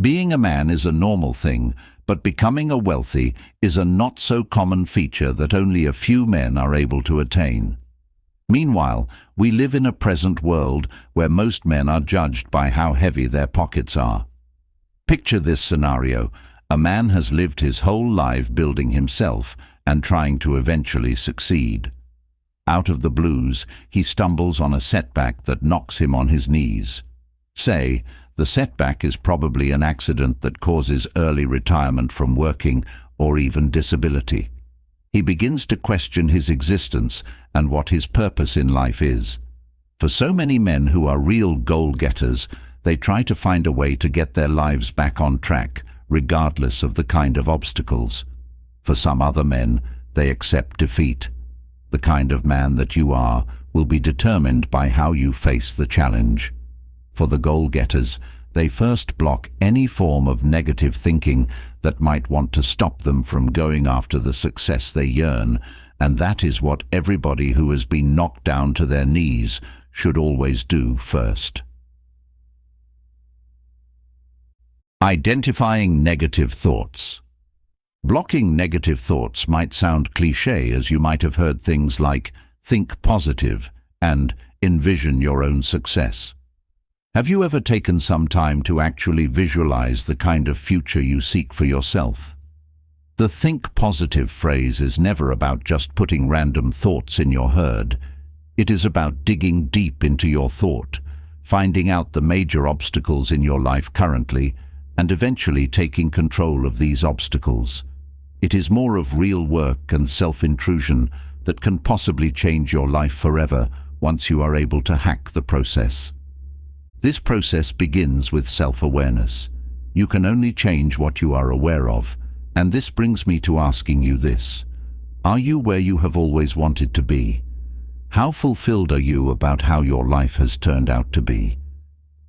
Being a man is a normal thing, but becoming a wealthy is a not-so-common feature that only a few men are able to attain. Meanwhile, we live in a present world where most men are judged by how heavy their pockets are. Picture this scenario. A man has lived his whole life building himself and trying to eventually succeed. Out of the blues, he stumbles on a setback that knocks him on his knees. Say, the setback is probably an accident that causes early retirement from working or even disability. He begins to question his existence and what his purpose in life is. For so many men who are real goal-getters, they try to find a way to get their lives back on track, regardless of the kind of obstacles. For some other men, they accept defeat. The kind of man that you are will be determined by how you face the challenge. For the goal-getters, they first block any form of negative thinking that might want to stop them from going after the success they yearn, and that is what everybody who has been knocked down to their knees should always do first. Identifying negative thoughts. Blocking negative thoughts might sound cliché, as you might have heard things like think positive and envision your own success. Have you ever taken some time to actually visualize the kind of future you seek for yourself? The think positive phrase is never about just putting random thoughts in your head. It is about digging deep into your thought, finding out the major obstacles in your life currently, and eventually taking control of these obstacles. It is more of real work and self-intrusion that can possibly change your life forever once you are able to hack the process. This process begins with self-awareness. You can only change what you are aware of, and this brings me to asking you this. Are you where you have always wanted to be? How fulfilled are you about how your life has turned out to be?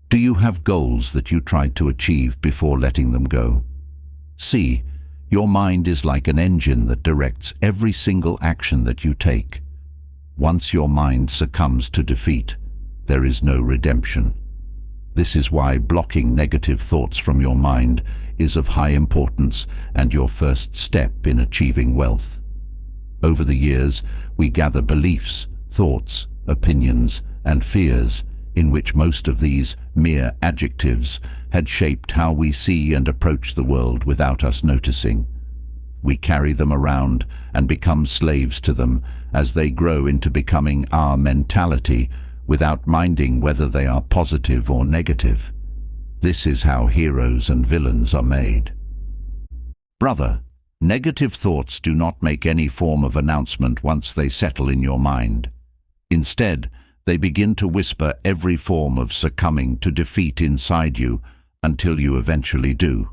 Do you have goals that you tried to achieve before letting them go? See, your mind is like an engine that directs every single action that you take. Once your mind succumbs to defeat, there is no redemption. This is why blocking negative thoughts from your mind is of high importance and your first step in achieving wealth. Over the years, we gather beliefs, thoughts, opinions, and fears, in which most of these mere adjectives had shaped how we see and approach the world without us noticing. We carry them around and become slaves to them as they grow into becoming our mentality, without minding whether they are positive or negative. This is how heroes and villains are made. Brother, negative thoughts do not make any form of announcement once they settle in your mind. Instead, they begin to whisper every form of succumbing to defeat inside you until you eventually do.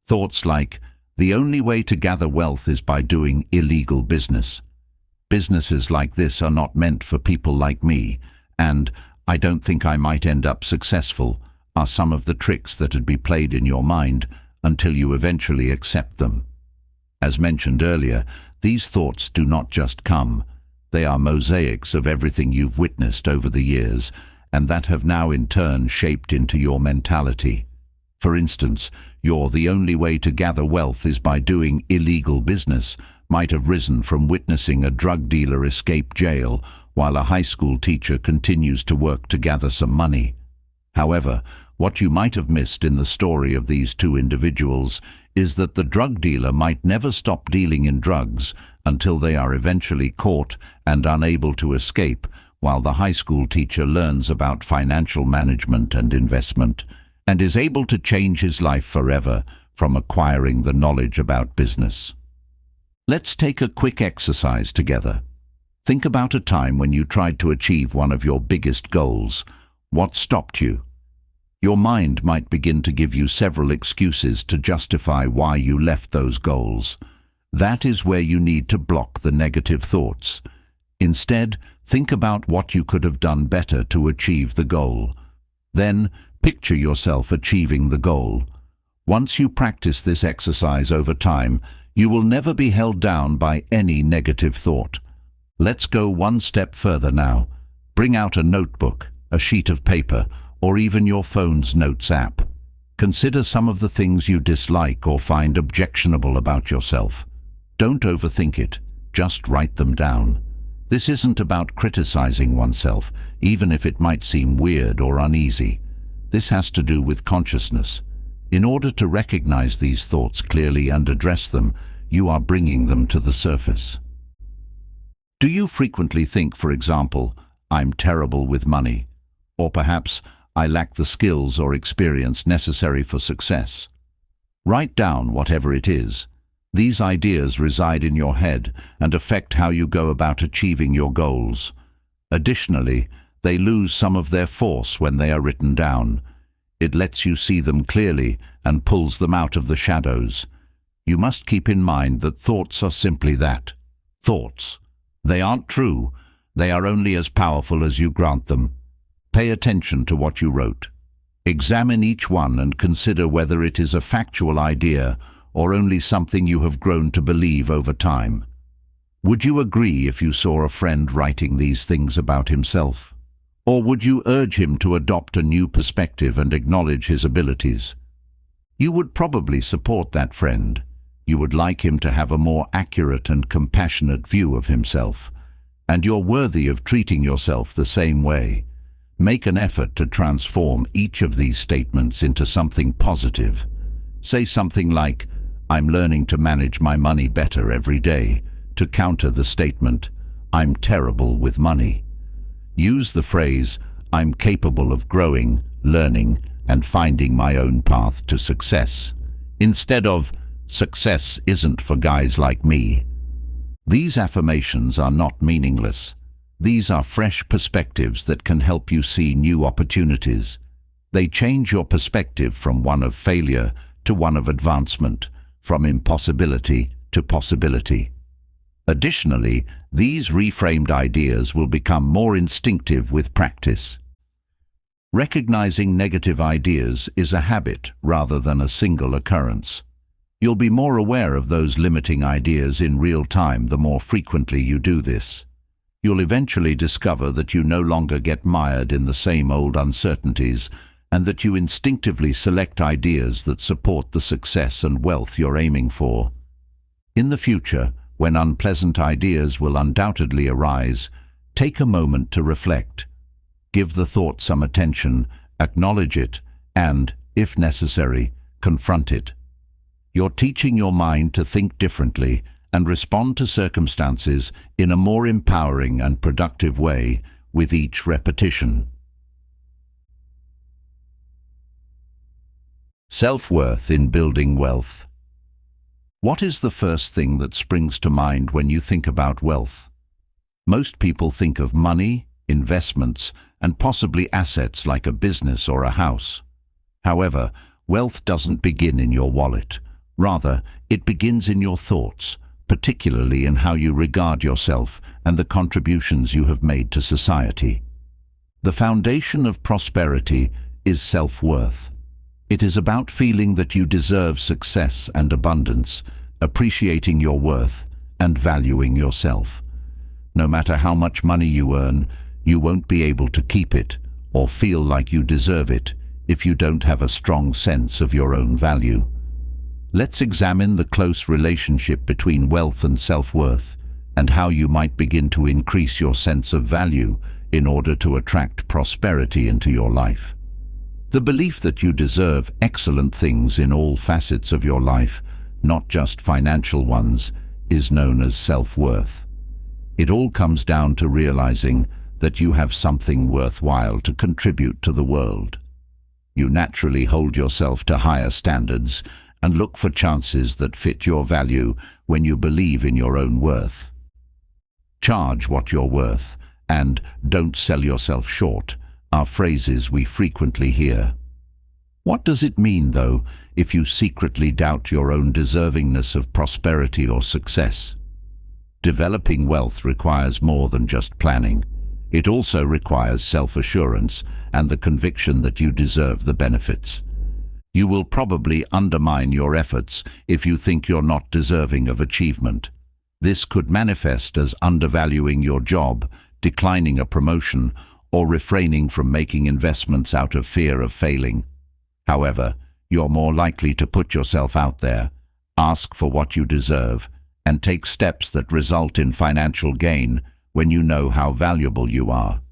Thoughts like, the only way to gather wealth is by doing illegal business. Businesses like this are not meant for people like me, and I don't think I might end up successful, are some of the tricks that would be played in your mind until you eventually accept them. As mentioned earlier, these thoughts do not just come. They are mosaics of everything you've witnessed over the years, and that have now in turn shaped into your mentality. For instance, your the only way to gather wealth is by doing illegal business might have risen from witnessing a drug dealer escape jail while a high school teacher continues to work to gather some money. However, what you might have missed in the story of these two individuals is that the drug dealer might never stop dealing in drugs until they are eventually caught and unable to escape, while the high school teacher learns about financial management and investment and is able to change his life forever from acquiring the knowledge about business. Let's take a quick exercise together. Think about a time when you tried to achieve one of your biggest goals. What stopped you? Your mind might begin to give you several excuses to justify why you left those goals. That is where you need to block the negative thoughts. Instead, think about what you could have done better to achieve the goal. Then, picture yourself achieving the goal. Once you practice this exercise over time, you will never be held down by any negative thought. Let's go one step further now. Bring out a notebook, a sheet of paper, or even your phone's notes app. Consider some of the things you dislike or find objectionable about yourself. Don't overthink it, just write them down. This isn't about criticizing oneself, even if it might seem weird or uneasy. This has to do with consciousness. In order to recognize these thoughts clearly and address them, you are bringing them to the surface. Do you frequently think, for example, I'm terrible with money? Or perhaps, I lack the skills or experience necessary for success? Write down whatever it is. These ideas reside in your head and affect how you go about achieving your goals. Additionally, they lose some of their force when they are written down. It lets you see them clearly and pulls them out of the shadows. You must keep in mind that thoughts are simply that, thoughts. They aren't true. They are only as powerful as you grant them. Pay attention to what you wrote. Examine each one and consider whether it is a factual idea or only something you have grown to believe over time. Would you agree if you saw a friend writing these things about himself? Or would you urge him to adopt a new perspective and acknowledge his abilities? You would probably support that friend. You would like him to have a more accurate and compassionate view of himself. And you're worthy of treating yourself the same way. Make an effort to transform each of these statements into something positive. Say something like, I'm learning to manage my money better every day, to counter the statement, I'm terrible with money. Use the phrase, I'm capable of growing, learning, and finding my own path to success, instead of, success isn't for guys like me. These affirmations are not meaningless. These are fresh perspectives that can help you see new opportunities. They change your perspective from one of failure to one of advancement, from impossibility to possibility. Additionally, these reframed ideas will become more instinctive with practice. Recognizing negative ideas is a habit rather than a single occurrence. You'll be more aware of those limiting ideas in real time the more frequently you do this. You'll eventually discover that you no longer get mired in the same old uncertainties and that you instinctively select ideas that support the success and wealth you're aiming for. In the future, when unpleasant ideas will undoubtedly arise, take a moment to reflect. Give the thought some attention, acknowledge it, and, if necessary, confront it. You're teaching your mind to think differently and respond to circumstances in a more empowering and productive way with each repetition. Self-worth in building wealth. What is the first thing that springs to mind when you think about wealth? Most people think of money, investments, and possibly assets like a business or a house. However, wealth doesn't begin in your wallet. Rather, it begins in your thoughts, particularly in how you regard yourself and the contributions you have made to society. The foundation of prosperity is self-worth. It is about feeling that you deserve success and abundance, appreciating your worth, and valuing yourself. No matter how much money you earn, you won't be able to keep it or feel like you deserve it if you don't have a strong sense of your own value. Let's examine the close relationship between wealth and self-worth and how you might begin to increase your sense of value in order to attract prosperity into your life. The belief that you deserve excellent things in all facets of your life, not just financial ones, is known as self-worth. It all comes down to realizing that you have something worthwhile to contribute to the world. You naturally hold yourself to higher standards and look for chances that fit your value when you believe in your own worth. Charge what you're worth and don't sell yourself short are phrases we frequently hear. What does it mean, though, if you secretly doubt your own deservingness of prosperity or success? Developing wealth requires more than just planning. It also requires self-assurance and the conviction that you deserve the benefits. You will probably undermine your efforts if you think you're not deserving of achievement. This could manifest as undervaluing your job, declining a promotion, or refraining from making investments out of fear of failing. However, you're more likely to put yourself out there, ask for what you deserve, and take steps that result in financial gain when you know how valuable you are.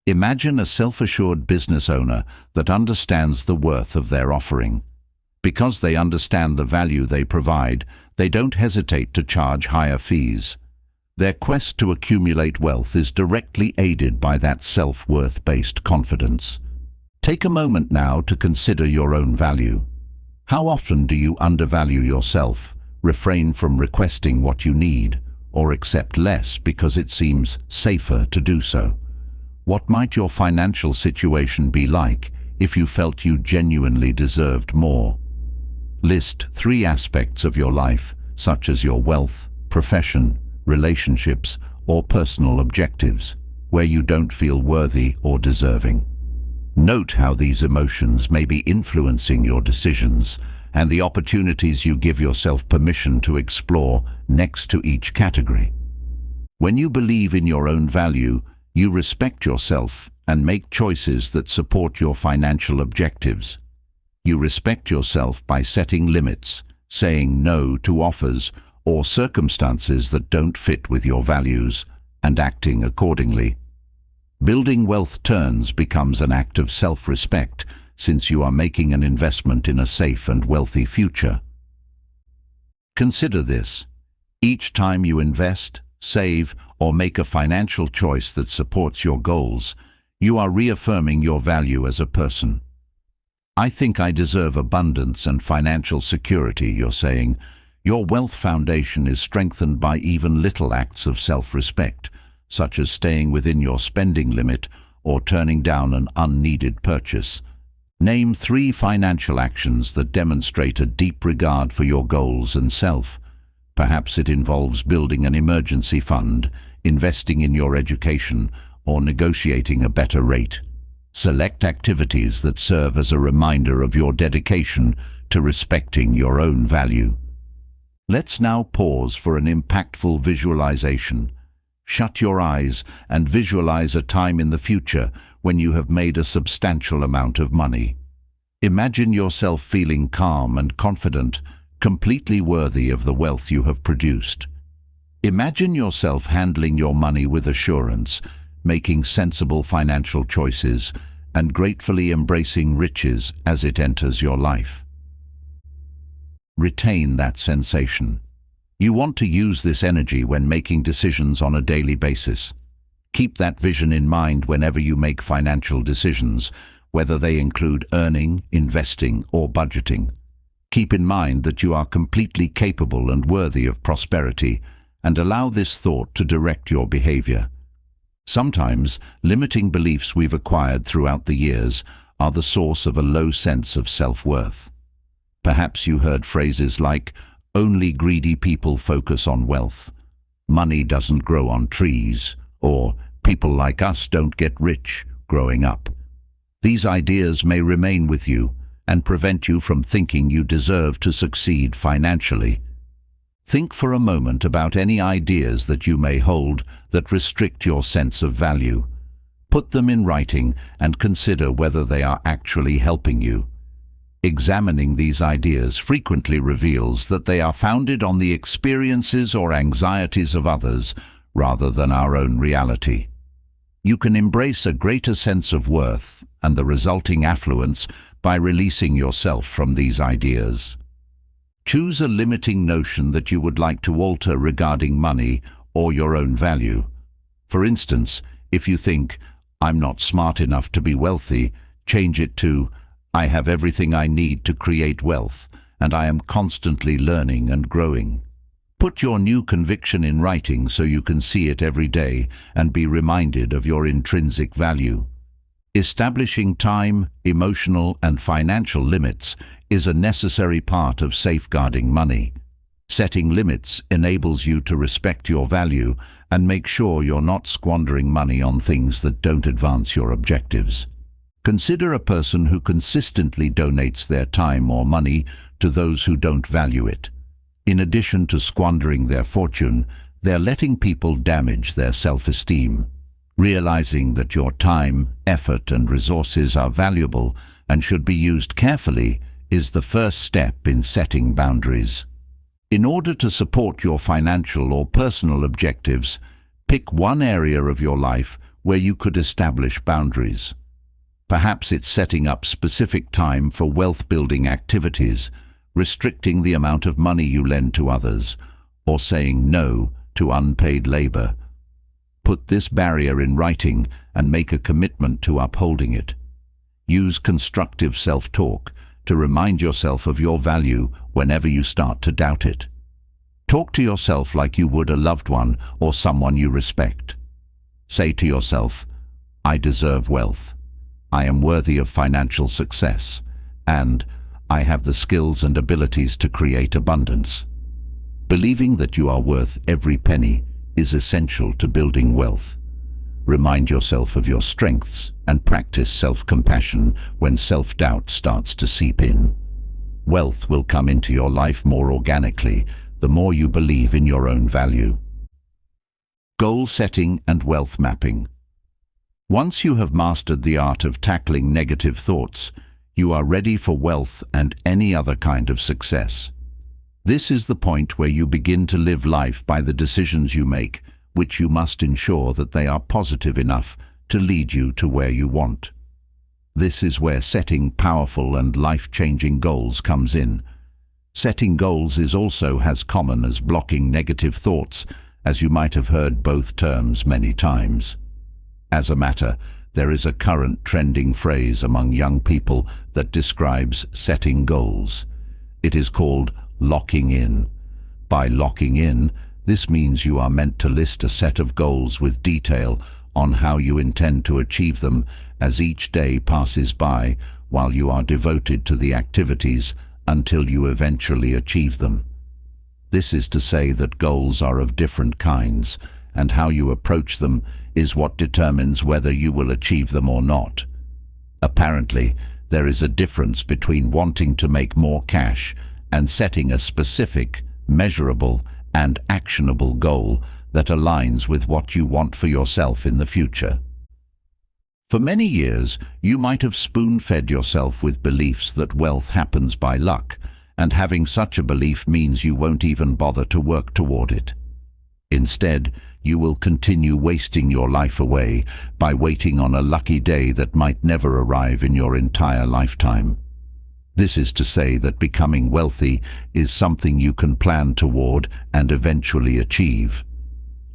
Imagine a self-assured business owner that understands the worth of their offering. Because they understand the value they provide, they don't hesitate to charge higher fees. Their quest to accumulate wealth is directly aided by that self-worth-based confidence. Take a moment now to consider your own value. How often do you undervalue yourself, refrain from requesting what you need, or accept less because it seems safer to do so? What might your financial situation be like if you felt you genuinely deserved more? List 3 aspects of your life, such as your wealth, profession, relationships, or personal objectives, where you don't feel worthy or deserving. Note how these emotions may be influencing your decisions and the opportunities you give yourself permission to explore next to each category. When you believe in your own value, you respect yourself and make choices that support your financial objectives. You respect yourself by setting limits, saying no to offers or circumstances that don't fit with your values, and acting accordingly. Building wealth becomes an act of self-respect, since you are making an investment in a safe and wealthy future. Consider this. Each time you invest, save, or make a financial choice that supports your goals, you are reaffirming your value as a person. I think I deserve abundance and financial security, you're saying. Your wealth foundation is strengthened by even little acts of self-respect, such as staying within your spending limit or turning down an unneeded purchase. Name 3 financial actions that demonstrate a deep regard for your goals and self. Perhaps it involves building an emergency fund, investing in your education, or negotiating a better rate. Select activities that serve as a reminder of your dedication to respecting your own value. Let's now pause for an impactful visualization. Shut your eyes and visualize a time in the future when you have made a substantial amount of money. Imagine yourself feeling calm and confident, completely worthy of the wealth you have produced. Imagine yourself handling your money with assurance, making sensible financial choices, and gratefully embracing riches as it enters your life. Retain that sensation. You want to use this energy when making decisions on a daily basis. Keep that vision in mind whenever you make financial decisions, whether they include earning, investing, or budgeting. Keep in mind that you are completely capable and worthy of prosperity, and allow this thought to direct your behavior. Sometimes, limiting beliefs we've acquired throughout the years are the source of a low sense of self-worth. Perhaps you heard phrases like, "Only greedy people focus on wealth," "Money doesn't grow on trees," or "People like us don't get rich" growing up. These ideas may remain with you and prevent you from thinking you deserve to succeed financially. Think for a moment about any ideas that you may hold that restrict your sense of value. Put them in writing and consider whether they are actually helping you. Examining these ideas frequently reveals that they are founded on the experiences or anxieties of others rather than our own reality. You can embrace a greater sense of worth and the resulting affluence by releasing yourself from these ideas. Choose a limiting notion that you would like to alter regarding money or your own value. For instance, if you think, "I'm not smart enough to be wealthy," change it to, "I have everything I need to create wealth, and I am constantly learning and growing." Put your new conviction in writing so you can see it every day and be reminded of your intrinsic value. Establishing time, emotional, and financial limits is a necessary part of safeguarding money. Setting limits enables you to respect your value and make sure you're not squandering money on things that don't advance your objectives. Consider a person who consistently donates their time or money to those who don't value it. In addition to squandering their fortune, they're letting people damage their self-esteem. Realizing that your time, effort, and resources are valuable and should be used carefully is the first step in setting boundaries. In order to support your financial or personal objectives, pick one area of your life where you could establish boundaries. Perhaps it's setting up specific time for wealth-building activities, restricting the amount of money you lend to others, or saying no to unpaid labor. Put this barrier in writing and make a commitment to upholding it. Use constructive self-talk to remind yourself of your value whenever you start to doubt it. Talk to yourself like you would a loved one or someone you respect. Say to yourself, "I deserve wealth. I am worthy of financial success, and I have the skills and abilities to create abundance." Believing that you are worth every penny is essential to building wealth. Remind yourself of your strengths and practice self-compassion when self-doubt starts to seep in. Wealth will come into your life more organically the more you believe in your own value. Goal setting and wealth mapping. Once you have mastered the art of tackling negative thoughts, you are ready for wealth and any other kind of success. This is the point where you begin to live life by the decisions you make, which you must ensure that they are positive enough to lead you to where you want. This is where setting powerful and life-changing goals comes in. Setting goals is also as common as blocking negative thoughts, as you might have heard both terms many times. As a matter, there is a current trending phrase among young people that describes setting goals. It is called locking in. By locking in, this means you are meant to list a set of goals with detail on how you intend to achieve them as each day passes by, while you are devoted to the activities until you eventually achieve them. This is to say that goals are of different kinds, and how you approach them is what determines whether you will achieve them or not. Apparently, there is a difference between wanting to make more cash and setting a specific, measurable, and actionable goal that aligns with what you want for yourself in the future. For many years, you might have spoon-fed yourself with beliefs that wealth happens by luck, and having such a belief means you won't even bother to work toward it. Instead, you will continue wasting your life away by waiting on a lucky day that might never arrive in your entire lifetime. This is to say that becoming wealthy is something you can plan toward and eventually achieve.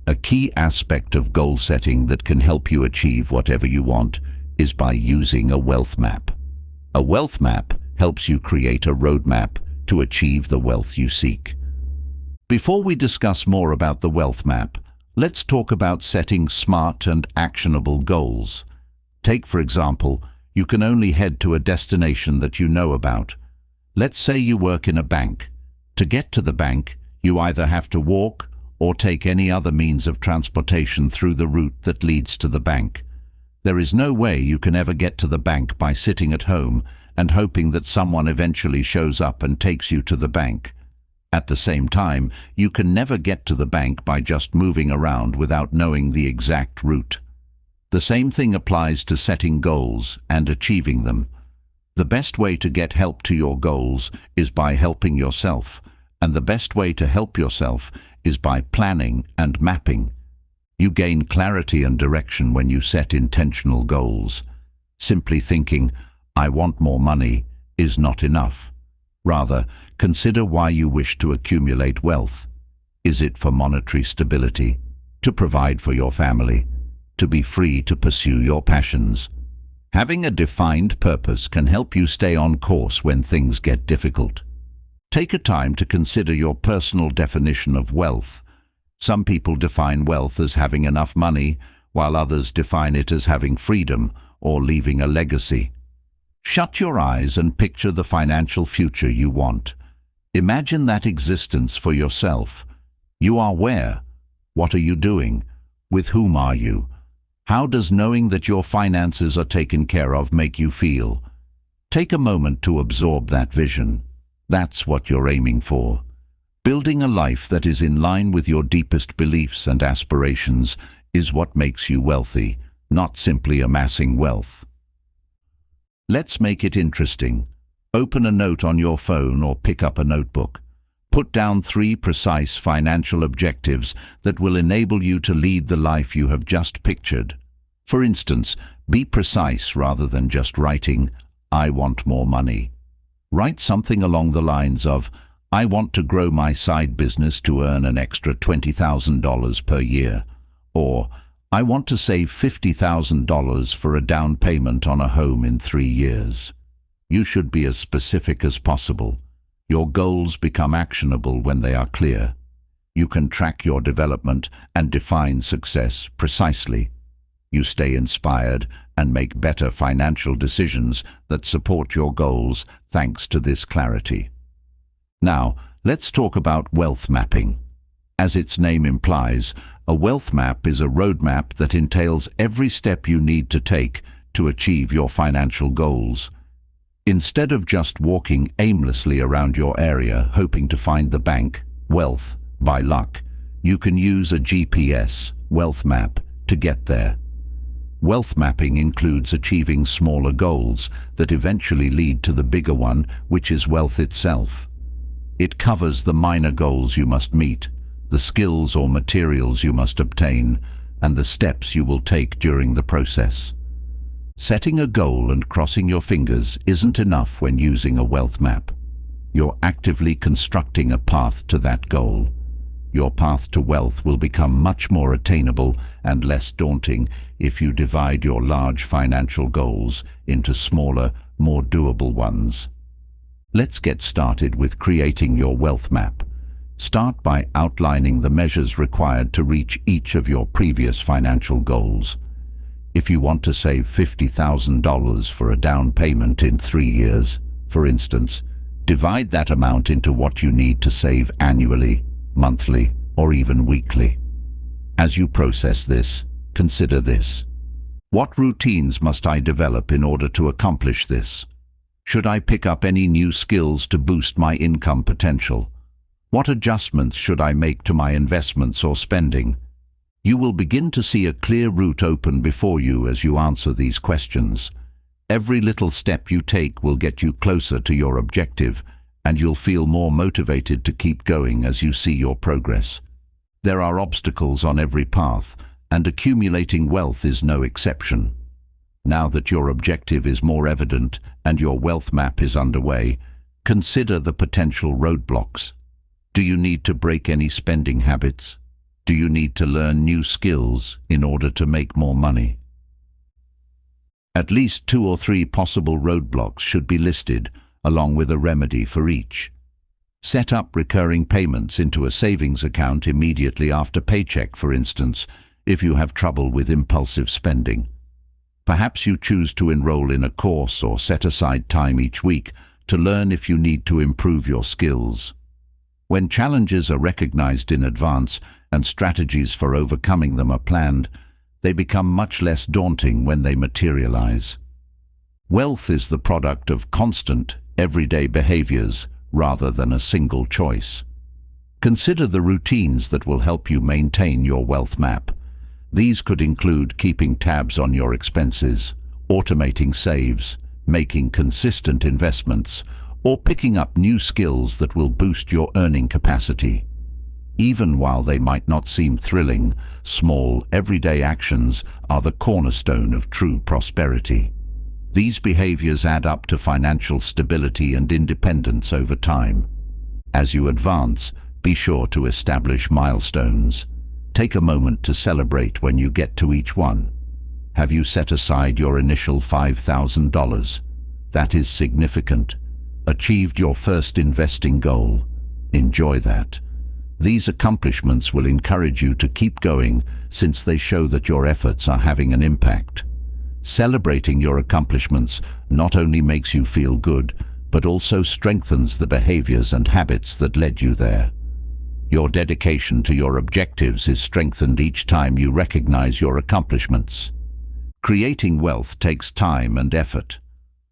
A key aspect of goal setting that can help you achieve whatever you want is by using a wealth map. A wealth map helps you create a roadmap to achieve the wealth you seek. Before we discuss more about the wealth map, let's talk about setting smart and actionable goals. Take, for example, you can only head to a destination that you know about. Let's say you work in a bank. To get to the bank, you either have to walk or take any other means of transportation through the route that leads to the bank. There is no way you can ever get to the bank by sitting at home and hoping that someone eventually shows up and takes you to the bank. At the same time, you can never get to the bank by just moving around without knowing the exact route. The same thing applies to setting goals and achieving them. The best way to get help to your goals is by helping yourself, and the best way to help yourself is by planning and mapping. You gain clarity and direction when you set intentional goals. Simply thinking, "I want more money," is not enough. Rather, consider why you wish to accumulate wealth. Is it for monetary stability, to provide for your family, to be free to pursue your passions? Having a defined purpose can help you stay on course when things get difficult. Take a time to consider your personal definition of wealth. Some people define wealth as having enough money, while others define it as having freedom or leaving a legacy. Shut your eyes and picture the financial future you want. Imagine that existence for yourself. You are where? What are you doing? With whom are you? How does knowing that your finances are taken care of make you feel? Take a moment to absorb that vision. That's what you're aiming for. Building a life that is in line with your deepest beliefs and aspirations is what makes you wealthy, not simply amassing wealth. Let's make it interesting. Open a note on your phone or pick up a notebook. Put down 3 precise financial objectives that will enable you to lead the life you have just pictured. For instance, be precise rather than just writing, "I want more money." Write something along the lines of, "I want to grow my side business to earn an extra $20,000 per year," or "I want to save $50,000 for a down payment on a home in 3 years." You should be as specific as possible. Your goals become actionable when they are clear. You can track your development and define success precisely. You stay inspired and make better financial decisions that support your goals thanks to this clarity. Now, let's talk about wealth mapping. As its name implies, a wealth map is a roadmap that entails every step you need to take to achieve your financial goals. Instead of just walking aimlessly around your area hoping to find the bank, wealth, by luck, you can use a GPS, wealth map, to get there. Wealth mapping includes achieving smaller goals that eventually lead to the bigger one, which is wealth itself. It covers the minor goals you must meet, the skills or materials you must obtain, and the steps you will take during the process. Setting a goal and crossing your fingers isn't enough when using a wealth map. You're actively constructing a path to that goal. Your path to wealth will become much more attainable and less daunting if you divide your large financial goals into smaller, more doable ones. Let's get started with creating your wealth map. Start by outlining the measures required to reach each of your previous financial goals. If you want to save $50,000 for a down payment in 3 years, for instance, divide that amount into what you need to save annually, monthly, or even weekly. As you process this, consider this. What routines must I develop in order to accomplish this? Should I pick up any new skills to boost my income potential? What adjustments should I make to my investments or spending? You will begin to see a clear route open before you as you answer these questions. Every little step you take will get you closer to your objective, and you'll feel more motivated to keep going as you see your progress. There are obstacles on every path, and accumulating wealth is no exception. Now that your objective is more evident and your wealth map is underway, consider the potential roadblocks. Do you need to break any spending habits? Do you need to learn new skills in order to make more money? At least 2 or 3 possible roadblocks should be listed, along with a remedy for each. Set up recurring payments into a savings account immediately after paycheck, for instance, if you have trouble with impulsive spending. Perhaps you choose to enroll in a course or set aside time each week to learn if you need to improve your skills. When challenges are recognized in advance and strategies for overcoming them are planned, they become much less daunting when they materialize. Wealth is the product of constant, everyday behaviors rather than a single choice. Consider the routines that will help you maintain your wealth map. These could include keeping tabs on your expenses, automating saves, making consistent investments, or picking up new skills that will boost your earning capacity. Even while they might not seem thrilling, small, everyday actions are the cornerstone of true prosperity. These behaviors add up to financial stability and independence over time. As you advance, be sure to establish milestones. Take a moment to celebrate when you get to each one. Have you set aside your initial $5,000? That is significant. Achieved your first investing goal? Enjoy that. These accomplishments will encourage you to keep going since they show that your efforts are having an impact. Celebrating your accomplishments not only makes you feel good, but also strengthens the behaviors and habits that led you there. Your dedication to your objectives is strengthened each time you recognize your accomplishments. Creating wealth takes time and effort.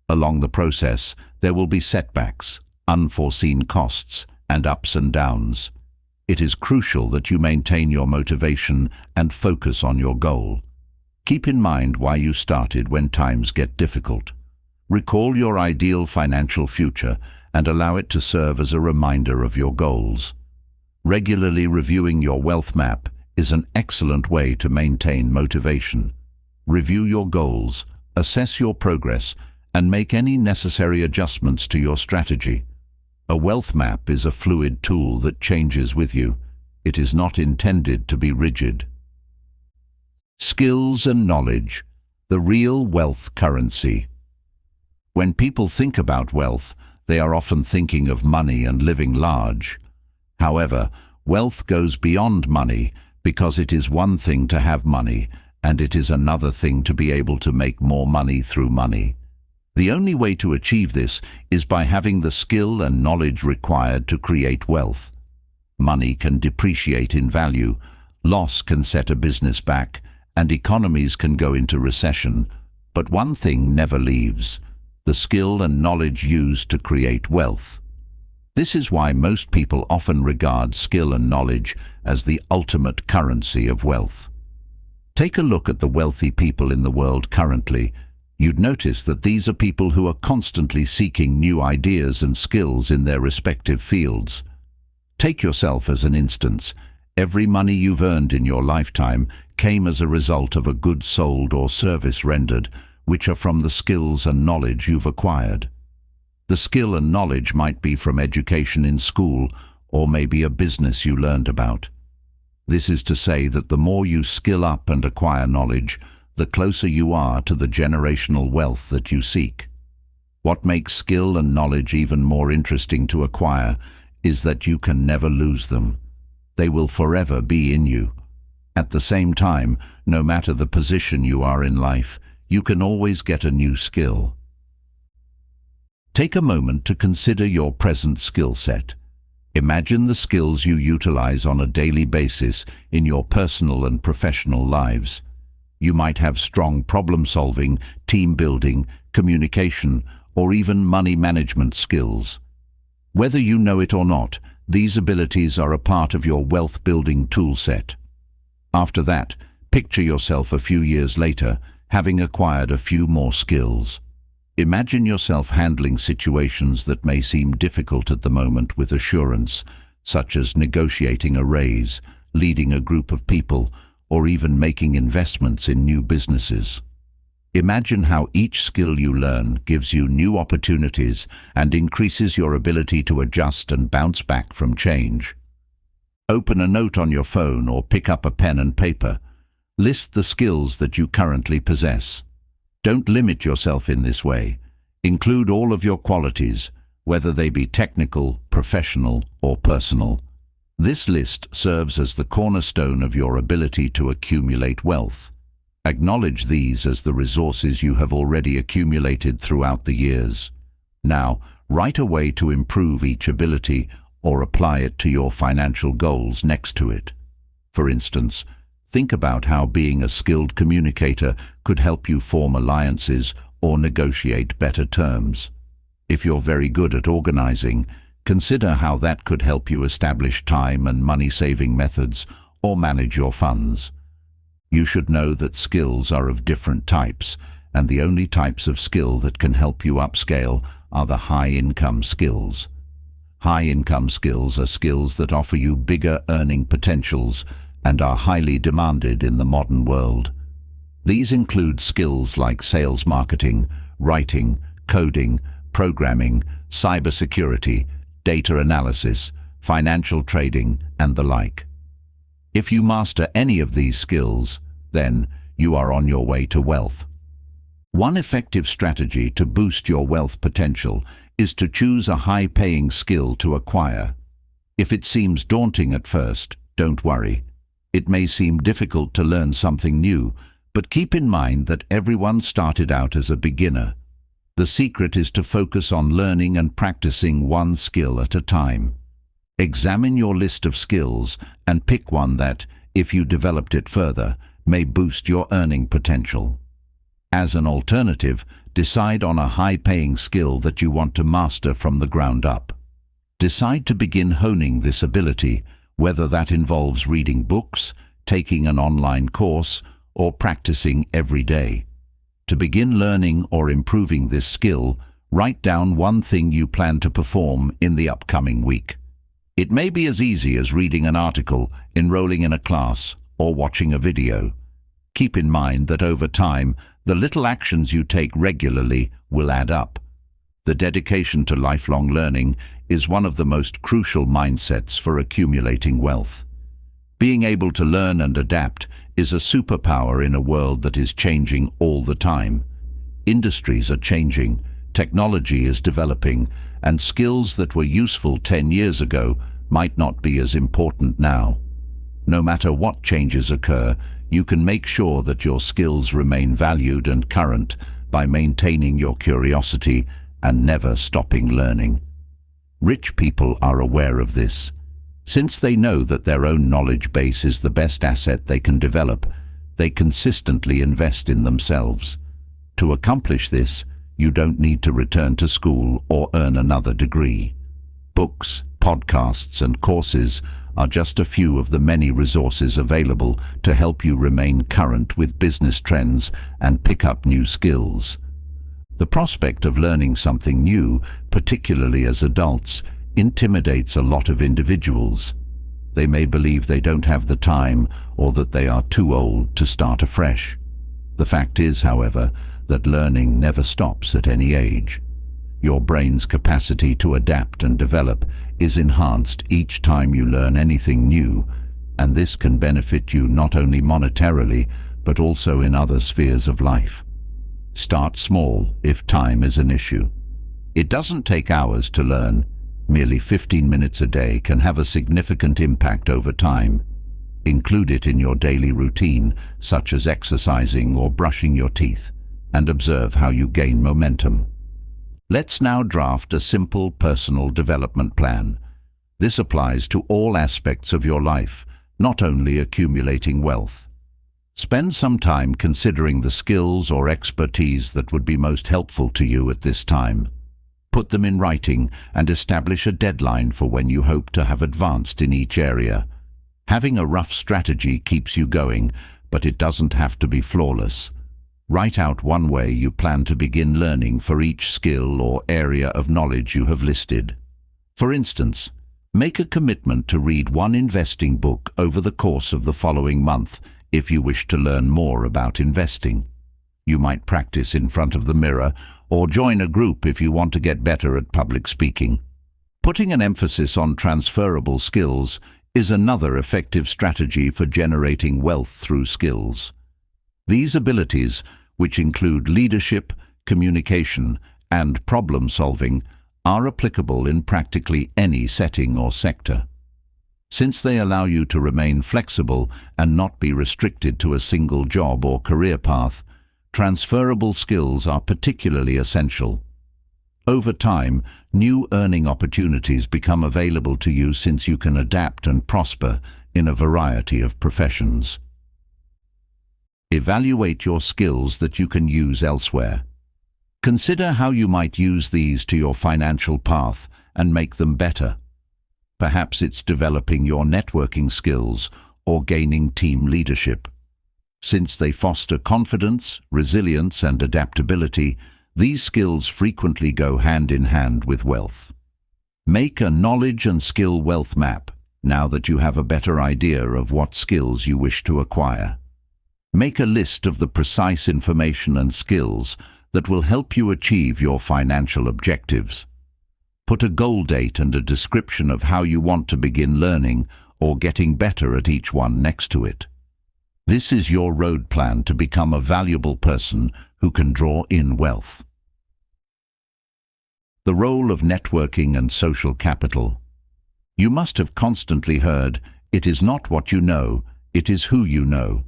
Along the process, there will be setbacks, unforeseen costs, and ups and downs. It is crucial that you maintain your motivation and focus on your goal. Keep in mind why you started when times get difficult. Recall your ideal financial future and allow it to serve as a reminder of your goals. Regularly reviewing your wealth map is an excellent way to maintain motivation. Review your goals, assess your progress, and make any necessary adjustments to your strategy. A wealth map is a fluid tool that changes with you. It is not intended to be rigid. Skills and knowledge, the real wealth currency. When people think about wealth, they are often thinking of money and living large. However, wealth goes beyond money because it is one thing to have money, and it is another thing to be able to make more money through money. The only way to achieve this is by having the skill and knowledge required to create wealth. Money can depreciate in value, loss can set a business back, and economies can go into recession. But one thing never leaves: the skill and knowledge used to create wealth. This is why most people often regard skill and knowledge as the ultimate currency of wealth. Take a look at the wealthy people in the world currently. You'd notice that these are people who are constantly seeking new ideas and skills in their respective fields. Take yourself as an instance. Every money you've earned in your lifetime came as a result of a good sold or service rendered, which are from the skills and knowledge you've acquired. The skill and knowledge might be from education in school, or maybe a business you learned about. This is to say that the more you skill up and acquire knowledge, the closer you are to the generational wealth that you seek. What makes skill and knowledge even more interesting to acquire is that you can never lose them. They will forever be in you. At the same time, no matter the position you are in life, you can always get a new skill. Take a moment to consider your present skill set. Imagine the skills you utilize on a daily basis in your personal and professional lives. You might have strong problem-solving, team-building, communication, or even money management skills. Whether you know it or not, these abilities are a part of your wealth-building toolset. After that, picture yourself a few years later, having acquired a few more skills. Imagine yourself handling situations that may seem difficult at the moment with assurance, such as negotiating a raise, leading a group of people, or even making investments in new businesses. Imagine how each skill you learn gives you new opportunities and increases your ability to adjust and bounce back from change. Open a note on your phone or pick up a pen and paper. List the skills that you currently possess. Don't limit yourself in this way. Include all of your qualities, whether they be technical, professional, or personal. This list serves as the cornerstone of your ability to accumulate wealth. Acknowledge these as the resources you have already accumulated throughout the years. Now, write a way to improve each ability or apply it to your financial goals next to it. For instance, think about how being a skilled communicator could help you form alliances or negotiate better terms. If you're very good at organizing, consider how that could help you establish time and money-saving methods or manage your funds. You should know that skills are of different types, and the only types of skill that can help you upscale are the high-income skills. High-income skills are skills that offer you bigger earning potentials and are highly demanded in the modern world. These include skills like sales marketing, writing, coding, programming, cybersecurity, data analysis, financial trading, and the like. If you master any of these skills, then you are on your way to wealth. One effective strategy to boost your wealth potential is to choose a high-paying skill to acquire. If it seems daunting at first, don't worry. It may seem difficult to learn something new, but keep in mind that everyone started out as a beginner. The secret is to focus on learning and practicing one skill at a time. Examine your list of skills and pick one that, if you developed it further, may boost your earning potential. As an alternative, decide on a high-paying skill that you want to master from the ground up. Decide to begin honing this ability, whether that involves reading books, taking an online course, or practicing every day. To begin learning or improving this skill, write down one thing you plan to perform in the upcoming week. It may be as easy as reading an article, enrolling in a class, or watching a video. Keep in mind that over time, the little actions you take regularly will add up. The dedication to lifelong learning is one of the most crucial mindsets for accumulating wealth. Being able to learn and adapt is a superpower in a world that is changing all the time. Industries are changing, technology is developing, and skills that were useful 10 years ago might not be as important now. No matter what changes occur, you can make sure that your skills remain valued and current by maintaining your curiosity and never stopping learning. Rich people are aware of this. Since they know that their own knowledge base is the best asset they can develop, they consistently invest in themselves. To accomplish this, you don't need to return to school or earn another degree. Books, podcasts, and courses are just a few of the many resources available to help you remain current with business trends and pick up new skills. The prospect of learning something new, particularly as adults, intimidates a lot of individuals. They may believe they don't have the time or that they are too old to start afresh. The fact is, however, that learning never stops at any age. Your brain's capacity to adapt and develop is enhanced each time you learn anything new, and this can benefit you not only monetarily, but also in other spheres of life. Start small if time is an issue. It doesn't take hours to learn. Merely 15 minutes a day can have a significant impact over time. Include it in your daily routine, such as exercising or brushing your teeth, and observe how you gain momentum. Let's now draft a simple personal development plan. This applies to all aspects of your life, not only accumulating wealth. Spend some time considering the skills or expertise that would be most helpful to you at this time. Put them in writing and establish a deadline for when you hope to have advanced in each area. Having a rough strategy keeps you going, but it doesn't have to be flawless. Write out one way you plan to begin learning for each skill or area of knowledge you have listed. For instance, make a commitment to read one investing book over the course of the following month if you wish to learn more about investing. You might practice in front of the mirror or join a group if you want to get better at public speaking. Putting an emphasis on transferable skills is another effective strategy for generating wealth through skills. These abilities, which include leadership, communication, and problem-solving, are applicable in practically any setting or sector. Since they allow you to remain flexible and not be restricted to a single job or career path, transferable skills are particularly essential. Over time, new earning opportunities become available to you since you can adapt and prosper in a variety of professions. Evaluate your skills that you can use elsewhere. Consider how you might use these to your financial path and make them better. Perhaps it's developing your networking skills or gaining team leadership. Since they foster confidence, resilience, and adaptability, these skills frequently go hand in hand with wealth. Make a knowledge and skill wealth map now that you have a better idea of what skills you wish to acquire. Make a list of the precise information and skills that will help you achieve your financial objectives. Put a goal date and a description of how you want to begin learning or getting better at each one next to it. This is your road plan to become a valuable person who can draw in wealth. The role of networking and social capital. You must have constantly heard, "It is not what you know, it is who you know."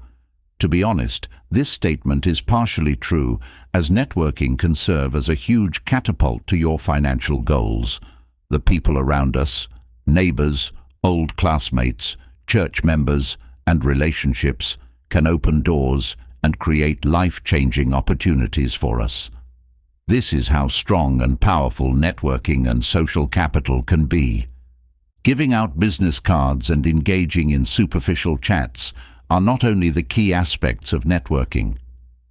To be honest, this statement is partially true, as networking can serve as a huge catapult to your financial goals. The people around us, neighbors, old classmates, church members, and relationships can open doors and create life-changing opportunities for us. This is how strong and powerful networking and social capital can be. Giving out business cards and engaging in superficial chats are not only the key aspects of networking.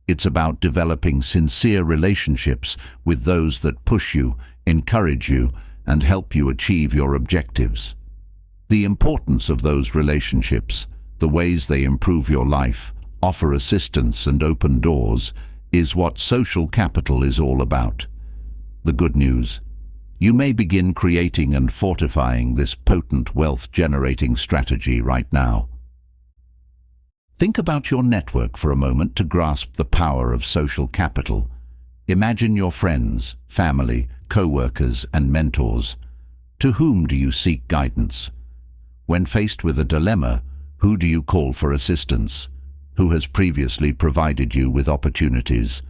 It's about developing sincere relationships with those that push you, encourage you, and help you achieve your objectives. The importance of those relationships, the ways they improve your life, offer assistance and open doors, is what social capital is all about. The good news: you may begin creating and fortifying this potent wealth-generating strategy right now. Think about your network for a moment to grasp the power of social capital. Imagine your friends, family, co-workers, and mentors. To whom do you seek guidance? When faced with a dilemma, who do you call for assistance? Who has previously provided you with opportunities?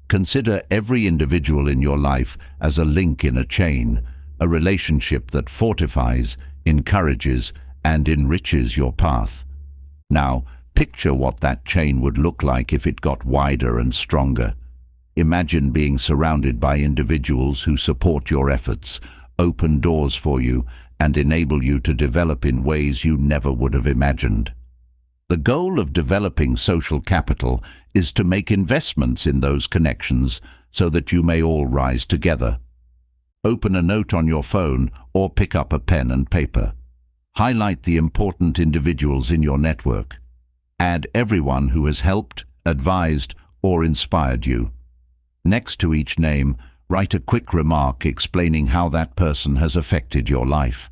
Consider every individual in your life as a link in a chain, a relationship that fortifies, encourages, and enriches your path. Now, picture what that chain would look like if it got wider and stronger. Imagine being surrounded by individuals who support your efforts, open doors for you, and enable you to develop in ways you never would have imagined. The goal of developing social capital is to make investments in those connections so that you may all rise together. Open a note on your phone or pick up a pen and paper. Highlight the important individuals in your network. Add everyone who has helped, advised, or inspired you. Next to each name, write a quick remark explaining how that person has affected your life.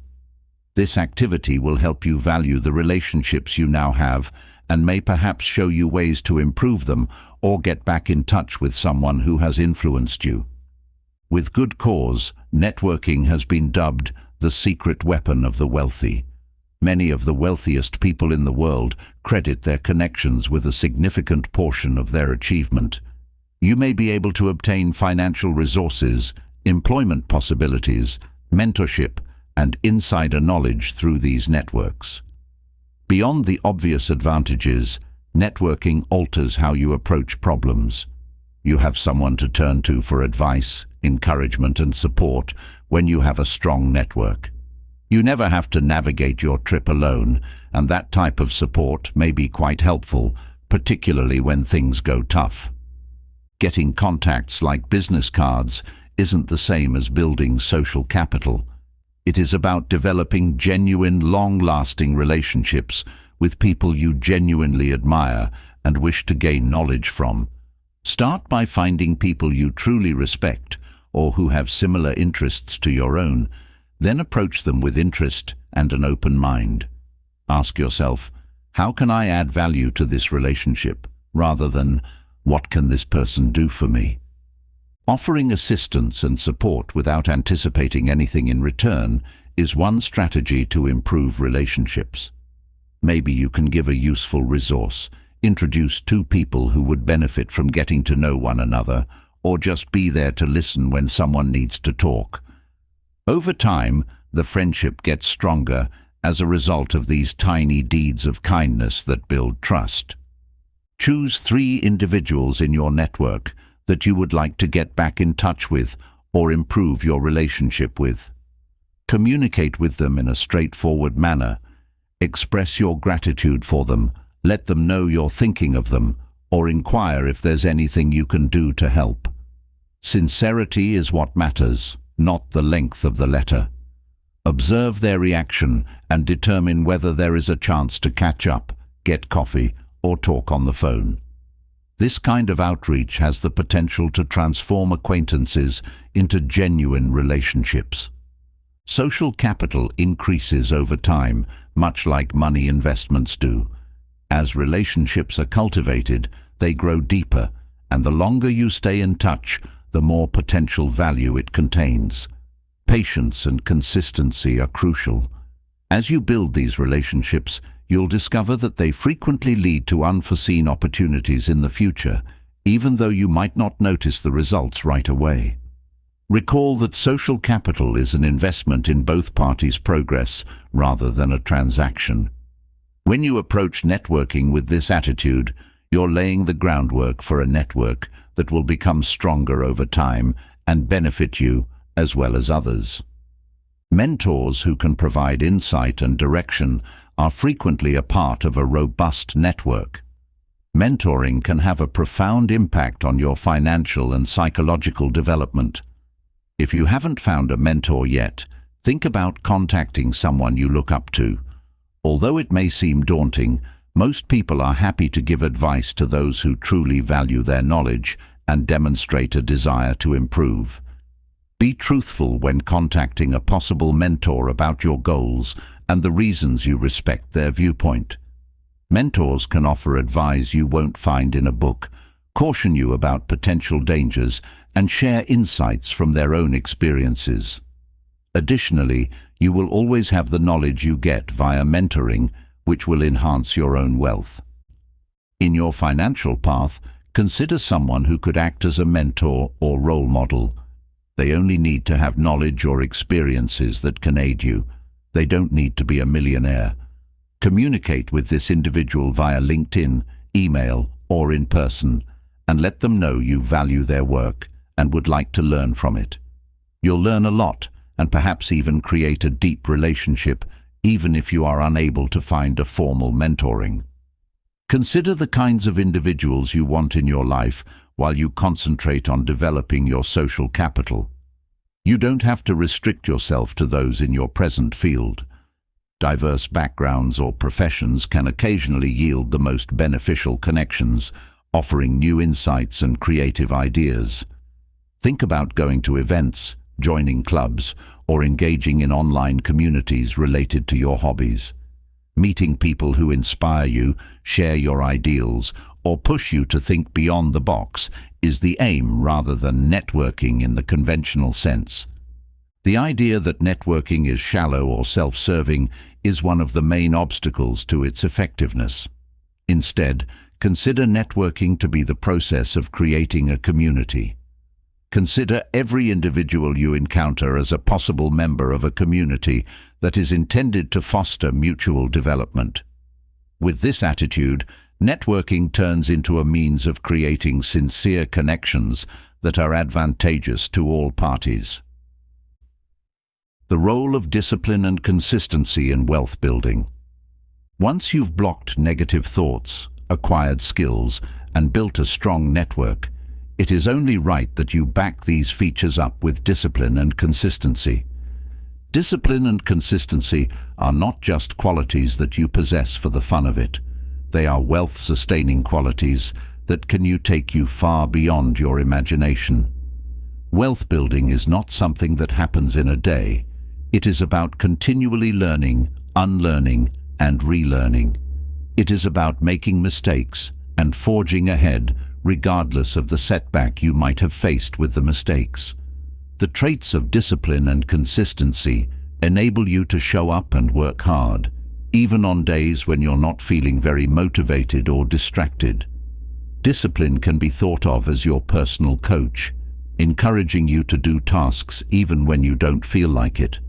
This activity will help you value the relationships you now have and may perhaps show you ways to improve them or get back in touch with someone who has influenced you. With good cause, networking has been dubbed the secret weapon of the wealthy. Many of the wealthiest people in the world credit their connections with a significant portion of their achievement. You may be able to obtain financial resources, employment possibilities, mentorship, and insider knowledge through these networks. Beyond the obvious advantages, networking alters how you approach problems. You have someone to turn to for advice, encouragement, and support when you have a strong network. You never have to navigate your trip alone, and that type of support may be quite helpful, particularly when things go tough. Getting contacts like business cards isn't the same as building social capital. It is about developing genuine, long-lasting relationships with people you genuinely admire and wish to gain knowledge from. Start by finding people you truly respect or who have similar interests to your own. Then approach them with interest and an open mind. Ask yourself, how can I add value to this relationship, rather than, what can this person do for me? Offering assistance and support without anticipating anything in return is one strategy to improve relationships. Maybe you can give a useful resource, introduce two people who would benefit from getting to know one another, or just be there to listen when someone needs to talk. Over time, the friendship gets stronger as a result of these tiny deeds of kindness that build trust. Choose 3 individuals in your network that you would like to get back in touch with or improve your relationship with. Communicate with them in a straightforward manner. Express your gratitude for them, let them know you're thinking of them, or inquire if there's anything you can do to help. Sincerity is what matters, not the length of the letter. Observe their reaction and determine whether there is a chance to catch up, get coffee, or talk on the phone. This kind of outreach has the potential to transform acquaintances into genuine relationships. Social capital increases over time, much like money investments do. As relationships are cultivated, they grow deeper, and the longer you stay in touch, the more potential value it contains. Patience and consistency are crucial. As you build these relationships, you'll discover that they frequently lead to unforeseen opportunities in the future, even though you might not notice the results right away. Recall that social capital is an investment in both parties' progress rather than a transaction. When you approach networking with this attitude, you're laying the groundwork for a network that will become stronger over time and benefit you as well as others. Mentors who can provide insight and direction are frequently a part of a robust network. Mentoring can have a profound impact on your financial and psychological development. If you haven't found a mentor yet, think about contacting someone you look up to. Although it may seem daunting, most people are happy to give advice to those who truly value their knowledge and demonstrate a desire to improve. Be truthful when contacting a possible mentor about your goals and the reasons you respect their viewpoint. Mentors can offer advice you won't find in a book, caution you about potential dangers, and share insights from their own experiences. Additionally, you will always have the knowledge you get via mentoring, which will enhance your own wealth. In your financial path, consider someone who could act as a mentor or role model. They only need to have knowledge or experiences that can aid you. They don't need to be a millionaire. Communicate with this individual via LinkedIn, email, or in person, and let them know you value their work and would like to learn from it. You'll learn a lot and perhaps even create a deep relationship, even if you are unable to find a formal mentoring. Consider the kinds of individuals you want in your life while you concentrate on developing your social capital. You don't have to restrict yourself to those in your present field. Diverse backgrounds or professions can occasionally yield the most beneficial connections, offering new insights and creative ideas. Think about going to events, joining clubs, or engaging in online communities related to your hobbies. Meeting people who inspire you, share your ideals, or push you to think beyond the box is the aim rather than networking in the conventional sense. The idea that networking is shallow or self-serving is one of the main obstacles to its effectiveness. Instead, consider networking to be the process of creating a community. Consider every individual you encounter as a possible member of a community that is intended to foster mutual development. With this attitude, networking turns into a means of creating sincere connections that are advantageous to all parties. The role of discipline and consistency in wealth building. Once you've blocked negative thoughts, acquired skills, and built a strong network, it is only right that you back these features up with discipline and consistency. Discipline and consistency are not just qualities that you possess for the fun of it. They are wealth-sustaining qualities that can take you far beyond your imagination. Wealth building is not something that happens in a day. It is about continually learning, unlearning, and relearning. It is about making mistakes and forging ahead, regardless of the setback you might have faced with the mistakes. The traits of discipline and consistency enable you to show up and work hard, even on days when you're not feeling very motivated or distracted. Discipline can be thought of as your personal coach, encouraging you to do tasks even when you don't feel like it.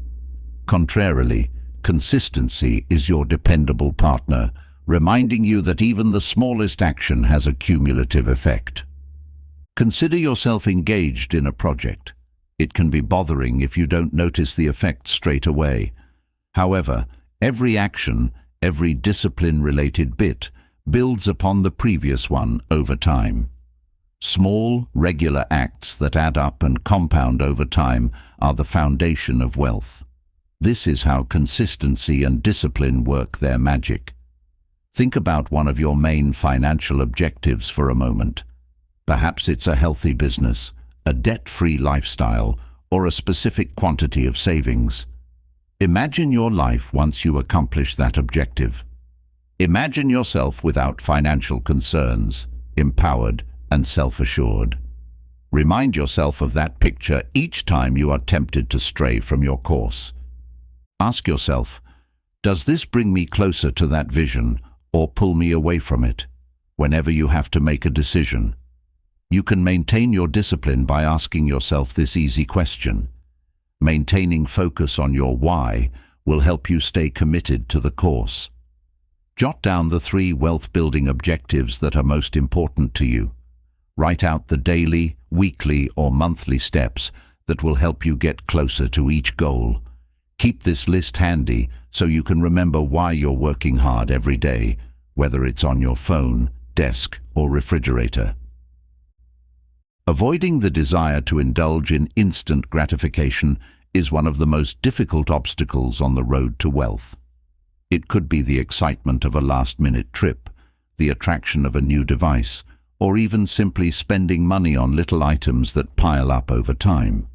Contrarily, consistency is your dependable partner, reminding you that even the smallest action has a cumulative effect. Consider yourself engaged in a project. It can be bothering if you don't notice the effect straight away. However, every action, every discipline-related bit, builds upon the previous one over time. Small, regular acts that add up and compound over time are the foundation of wealth. This is how consistency and discipline work their magic. Think about one of your main financial objectives for a moment. Perhaps it's a healthy business, a debt-free lifestyle, or a specific quantity of savings. Imagine your life once you accomplish that objective. Imagine yourself without financial concerns, empowered and self-assured. Remind yourself of that picture each time you are tempted to stray from your course. Ask yourself, does this bring me closer to that vision or pull me away from it? Whenever you have to make a decision, you can maintain your discipline by asking yourself this easy question. Maintaining focus on your why will help you stay committed to the course. Jot down the 3 wealth-building objectives that are most important to you. Write out the daily, weekly, or monthly steps that will help you get closer to each goal. Keep this list handy so you can remember why you're working hard every day, whether it's on your phone, desk, or refrigerator. Avoiding the desire to indulge in instant gratification is one of the most difficult obstacles on the road to wealth. It could be the excitement of a last-minute trip, the attraction of a new device, or even simply spending money on little items that pile up over time.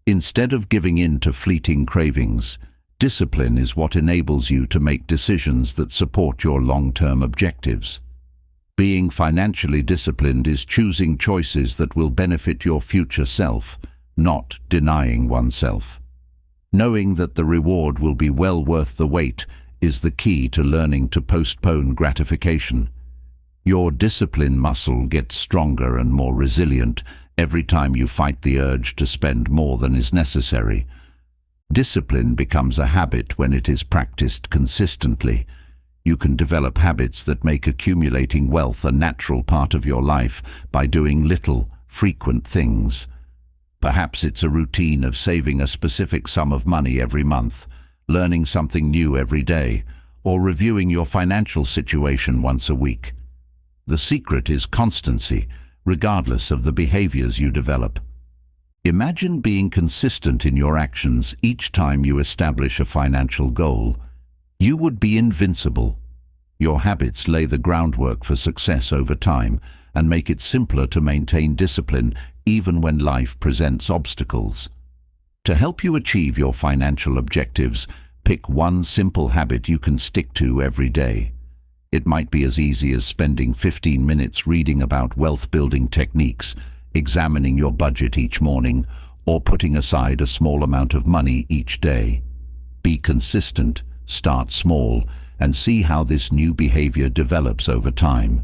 Instead of giving in to fleeting cravings, discipline is what enables you to make decisions that support your long-term objectives. Being financially disciplined is choosing choices that will benefit your future self, not denying oneself. Knowing that the reward will be well worth the wait is the key to learning to postpone gratification. Your discipline muscle gets stronger and more resilient every time you fight the urge to spend more than is necessary. Discipline becomes a habit when it is practiced consistently. You can develop habits that make accumulating wealth a natural part of your life by doing little, frequent things. Perhaps it's a routine of saving a specific sum of money every month, learning something new every day, or reviewing your financial situation once a week. The secret is constancy, regardless of the behaviors you develop. Imagine being consistent in your actions each time you establish a financial goal. You would be invincible. Your habits lay the groundwork for success over time and make it simpler to maintain discipline even when life presents obstacles. To help you achieve your financial objectives, pick one simple habit you can stick to every day. It might be as easy as spending 15 minutes reading about wealth-building techniques, examining your budget each morning, or putting aside a small amount of money each day. Be consistent, start small, and see how this new behavior develops over time.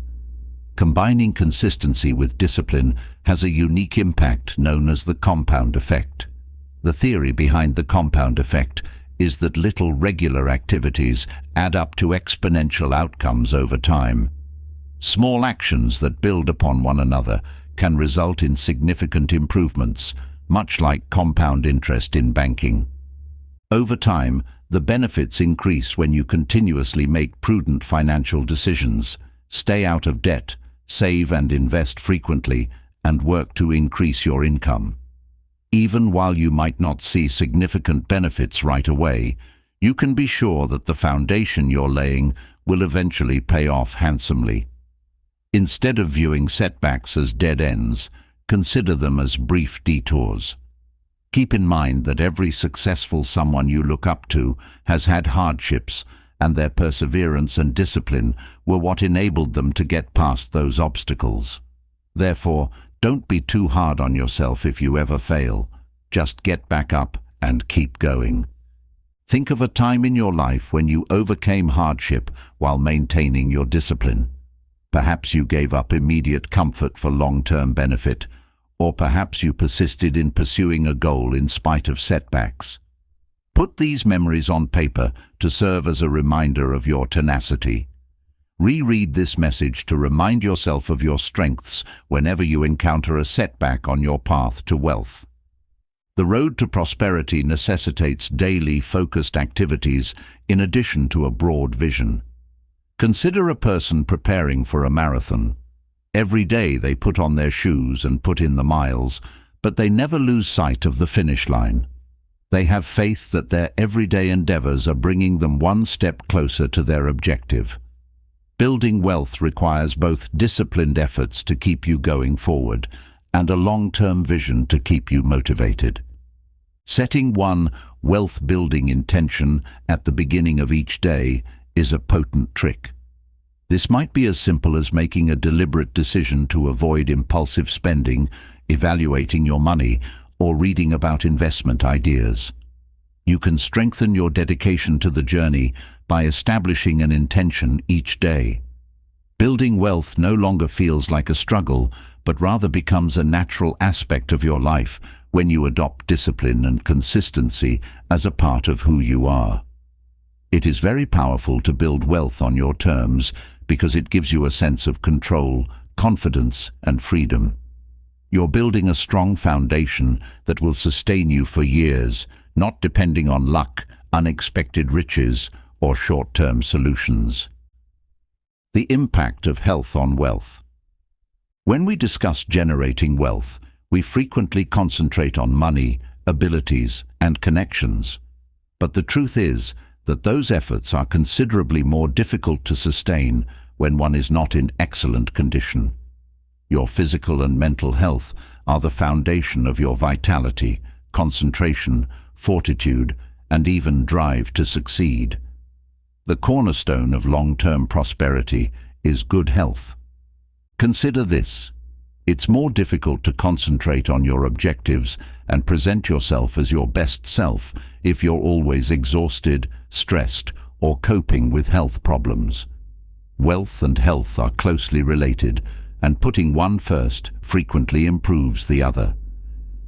Combining consistency with discipline has a unique impact known as the compound effect. The theory behind the compound effect is that little regular activities add up to exponential outcomes over time. Small actions that build upon one another can result in significant improvements, much like compound interest in banking. Over time, the benefits increase when you continuously make prudent financial decisions, stay out of debt, save and invest frequently, and work to increase your income. Even while you might not see significant benefits right away, you can be sure that the foundation you're laying will eventually pay off handsomely. Instead of viewing setbacks as dead ends, consider them as brief detours. Keep in mind that every successful someone you look up to has had hardships, and their perseverance and discipline were what enabled them to get past those obstacles. Therefore, don't be too hard on yourself if you ever fail. Just get back up and keep going. Think of a time in your life when you overcame hardship while maintaining your discipline. Perhaps you gave up immediate comfort for long-term benefit, or perhaps you persisted in pursuing a goal in spite of setbacks. Put these memories on paper to serve as a reminder of your tenacity. Reread this message to remind yourself of your strengths whenever you encounter a setback on your path to wealth. The road to prosperity necessitates daily, focused activities in addition to a broad vision. Consider a person preparing for a marathon. Every day they put on their shoes and put in the miles, but they never lose sight of the finish line. They have faith that their everyday endeavors are bringing them one step closer to their objective. Building wealth requires both disciplined efforts to keep you going forward and a long-term vision to keep you motivated. Setting one wealth-building intention at the beginning of each day is a potent trick. This might be as simple as making a deliberate decision to avoid impulsive spending, evaluating your money, or reading about investment ideas. You can strengthen your dedication to the journey by establishing an intention each day. Building wealth no longer feels like a struggle, but rather becomes a natural aspect of your life when you adopt discipline and consistency as a part of who you are. It is very powerful to build wealth on your terms because it gives you a sense of control, confidence, and freedom. You're building a strong foundation that will sustain you for years, not depending on luck, unexpected riches, or short-term solutions. The impact of health on wealth. When we discuss generating wealth, we frequently concentrate on money, abilities, and connections. But the truth is that those efforts are considerably more difficult to sustain when one is not in excellent condition. Your physical and mental health are the foundation of your vitality, concentration, fortitude, and even drive to succeed. The cornerstone of long-term prosperity is good health. Consider this. It's more difficult to concentrate on your objectives and present yourself as your best self if you're always exhausted, stressed, or coping with health problems. Wealth and health are closely related, and putting one first frequently improves the other.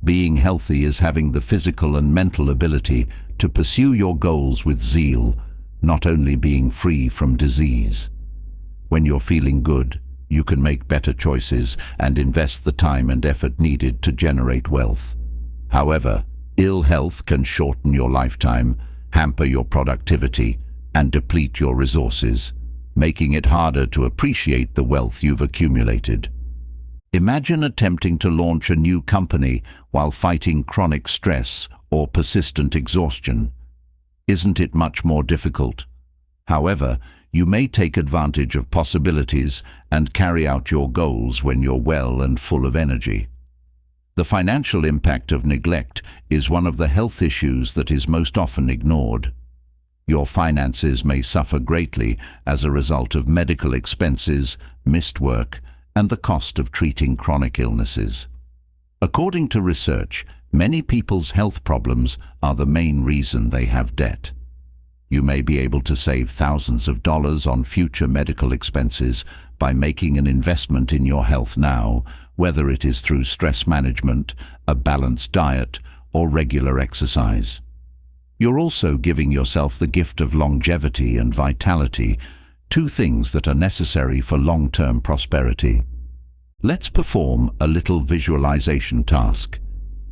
Being healthy is having the physical and mental ability to pursue your goals with zeal, not only being free from disease. When you're feeling good, you can make better choices and invest the time and effort needed to generate wealth. However, ill health can shorten your lifetime, hamper your productivity, and deplete your resources, making it harder to appreciate the wealth you've accumulated. Imagine attempting to launch a new company while fighting chronic stress or persistent exhaustion. Isn't it much more difficult? However, you may take advantage of possibilities and carry out your goals when you're well and full of energy. The financial impact of neglect is one of the health issues that is most often ignored. Your finances may suffer greatly as a result of medical expenses, missed work, and the cost of treating chronic illnesses. According to research, many people's health problems are the main reason they have debt. You may be able to save thousands of dollars on future medical expenses by making an investment in your health now, whether it is through stress management, a balanced diet, or regular exercise. You're also giving yourself the gift of longevity and vitality, two things that are necessary for long-term prosperity. Let's perform a little visualization task.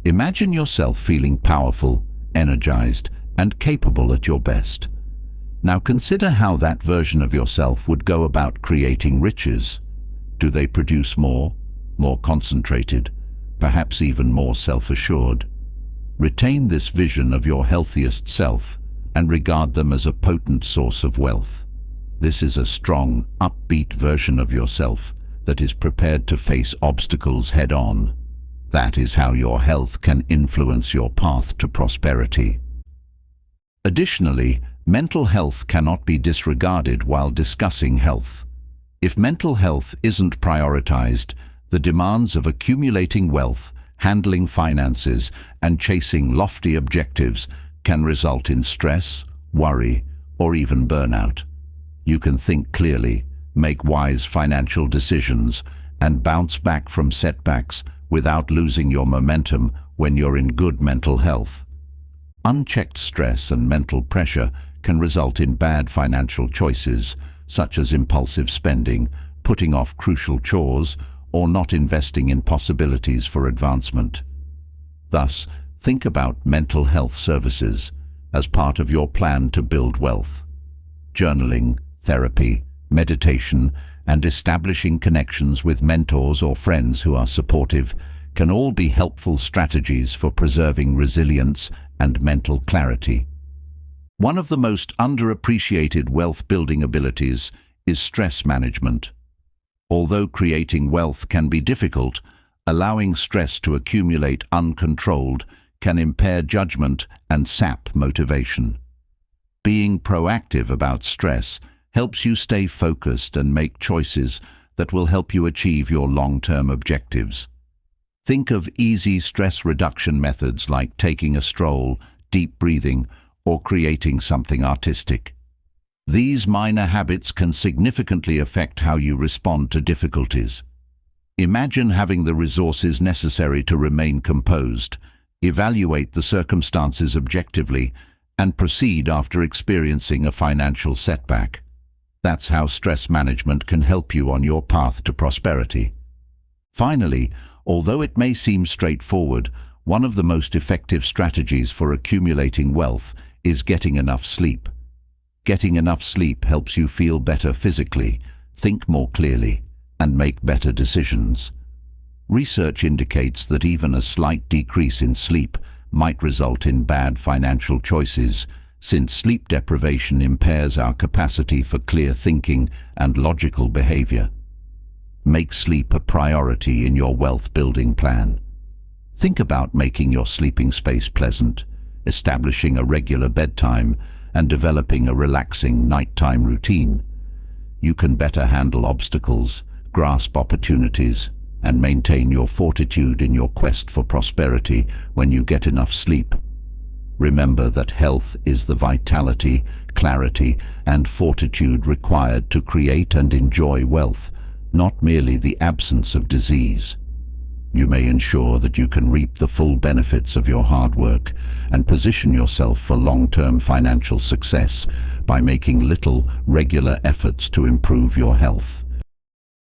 Imagine yourself feeling powerful, energized, and capable at your best. Now consider how that version of yourself would go about creating riches. Do they produce more concentrated, perhaps even more self-assured? Retain this vision of your healthiest self and regard them as a potent source of wealth. This is a strong, upbeat version of yourself that is prepared to face obstacles head-on. That is how your health can influence your path to prosperity. Additionally, mental health cannot be disregarded while discussing health. If mental health isn't prioritized, the demands of accumulating wealth, handling finances, and chasing lofty objectives can result in stress, worry, or even burnout. You can think clearly, make wise financial decisions, and bounce back from setbacks without losing your momentum when you're in good mental health. Unchecked stress and mental pressure can result in bad financial choices, such as impulsive spending, putting off crucial chores, or not investing in possibilities for advancement. Thus, think about mental health services as part of your plan to build wealth. Journaling, therapy, meditation, and establishing connections with mentors or friends who are supportive can all be helpful strategies for preserving resilience and mental clarity. One of the most underappreciated wealth-building abilities is stress management. Although creating wealth can be difficult, allowing stress to accumulate uncontrolled can impair judgment and sap motivation. Being proactive about stress helps you stay focused and make choices that will help you achieve your long-term objectives. Think of easy stress reduction methods like taking a stroll, deep breathing, or creating something artistic. These minor habits can significantly affect how you respond to difficulties. Imagine having the resources necessary to remain composed, evaluate the circumstances objectively, and proceed after experiencing a financial setback. That's how stress management can help you on your path to prosperity. Finally, although it may seem straightforward, one of the most effective strategies for accumulating wealth is getting enough sleep. Getting enough sleep helps you feel better physically, think more clearly, and make better decisions. Research indicates that even a slight decrease in sleep might result in bad financial choices, since sleep deprivation impairs our capacity for clear thinking and logical behavior. Make sleep a priority in your wealth-building plan. Think about making your sleeping space pleasant, establishing a regular bedtime, and developing a relaxing nighttime routine. You can better handle obstacles, grasp opportunities, and maintain your fortitude in your quest for prosperity when you get enough sleep. Remember that health is the vitality, clarity, and fortitude required to create and enjoy wealth, not merely the absence of disease. You may ensure that you can reap the full benefits of your hard work and position yourself for long-term financial success by making little, regular efforts to improve your health.